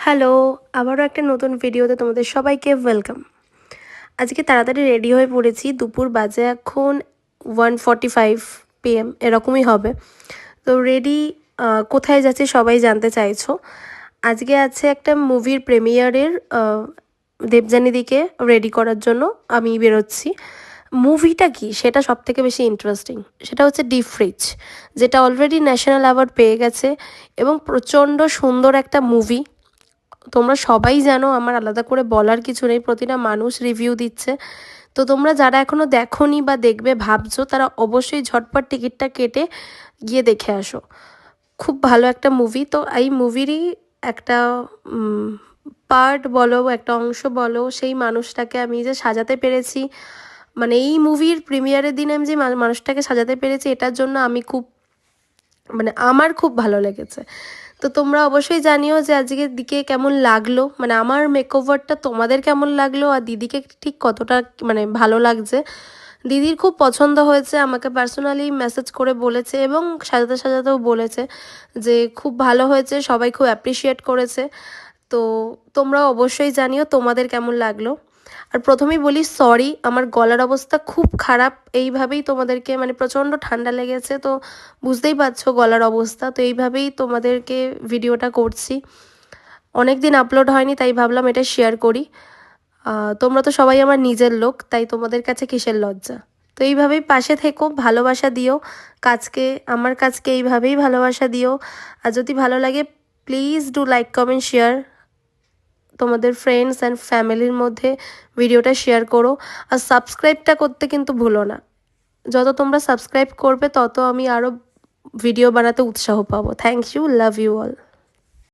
Hello, আবারও একটা নতুন ভিডিওতে তোমাদের সবাইকে ওয়েলকাম। আজকে তাড়াতাড়ি রেডি হয়ে পড়েছি। দুপুর বাজে এখন 1:45 PM এরকমই হবে। তো রেডি, কোথায় যাচ্ছি সবাই জানতে চাইছো। আজকে আছে একটা মুভির প্রিমিয়ারের, দেবযানীদিকে রেডি করার জন্য আমি বেরোচ্ছি। মুভিটা কি সেটা সবথেকে বেশি ইন্টারেস্টিং। সেটা হচ্ছে ডিপ ফ্রিজ, যেটা অলরেডি ন্যাশনাল অ্যাওয়ার্ড পেয়ে গেছে এবং প্রচণ্ড সুন্দর একটা মুভি। তোমরা সবাই জানো, আমার আলাদা করে বলার কিছু নেই, প্রতিটা মানুষ রিভিউ দিচ্ছে। তো তোমরা যারা এখনও দেখোনি বা দেখবে ভাবছো, তারা অবশ্যই ঝটপট টিকিটটা কেটে গিয়ে দেখে আসো। খুব ভালো একটা মুভি। তো এই মুভিরই একটা পার্ট বলো, একটা অংশ বলো, সেই মানুষটাকে আমি যে সাজাতে পেরেছি, মানে এই মুভির প্রিমিয়ারের দিনে আমি যে মানুষটাকে সাজাতে পেরেছি, এটার জন্য আমি খুব, মানে আমার খুব ভালো লেগেছে। তো তোমরা অবশ্যই জানিও যে আজকের দিকে কেমন লাগলো, মানে আমার মেকওভারটা তোমাদের কেমন লাগলো, আর দিদিকে ঠিক কতটা মানে ভালো লাগছে। দিদির খুব পছন্দ হয়েছে, আমাকে পার্সোনালি মেসেজ করে বলেছে এবং সাজাতে সাজাতেও বলেছে যে খুব ভালো হয়েছে, সবাই খুব অ্যাপ্রিসিয়েট করেছে। তো তোমরা অবশ্যই জানিও তোমাদের কেমন লাগলো। আর প্রথমেই বলি সরি, আমার গলার অবস্থা খুব খারাপ। এইভাবেই তোমাদেরকে, মানে প্রচণ্ড ঠান্ডা লেগেছে, তো বুঝতেই পারছো গলার অবস্থা। তো এইভাবেই তোমাদেরকে ভিডিওটা করছি। অনেক দিন আপলোড হয়নি, তাই ভাবলাম এটা শেয়ার করি। তোমরা তো সবাই আমার নিজের লোক, তাই তোমাদের কাছে কিসের লজ্জা। তো এইভাবেই পাশে থেকো, ভালোবাসা দিও কাজকে, আমার কাজকে এইভাবেই ভালোবাসা দিও। আর যদি ভালো লাগে please do like, comment, share. তোমাদের ফ্রেন্ডস অ্যান্ড ফ্যামিলির মধ্যে ভিডিওটা শেয়ার করো। আর সাবস্ক্রাইবটা করতে কিন্তু ভুলো না। যত তোমরা সাবস্ক্রাইব করবে তত আমি আরও ভিডিও বানাতে উৎসাহ পাবো। Thank you, love you all.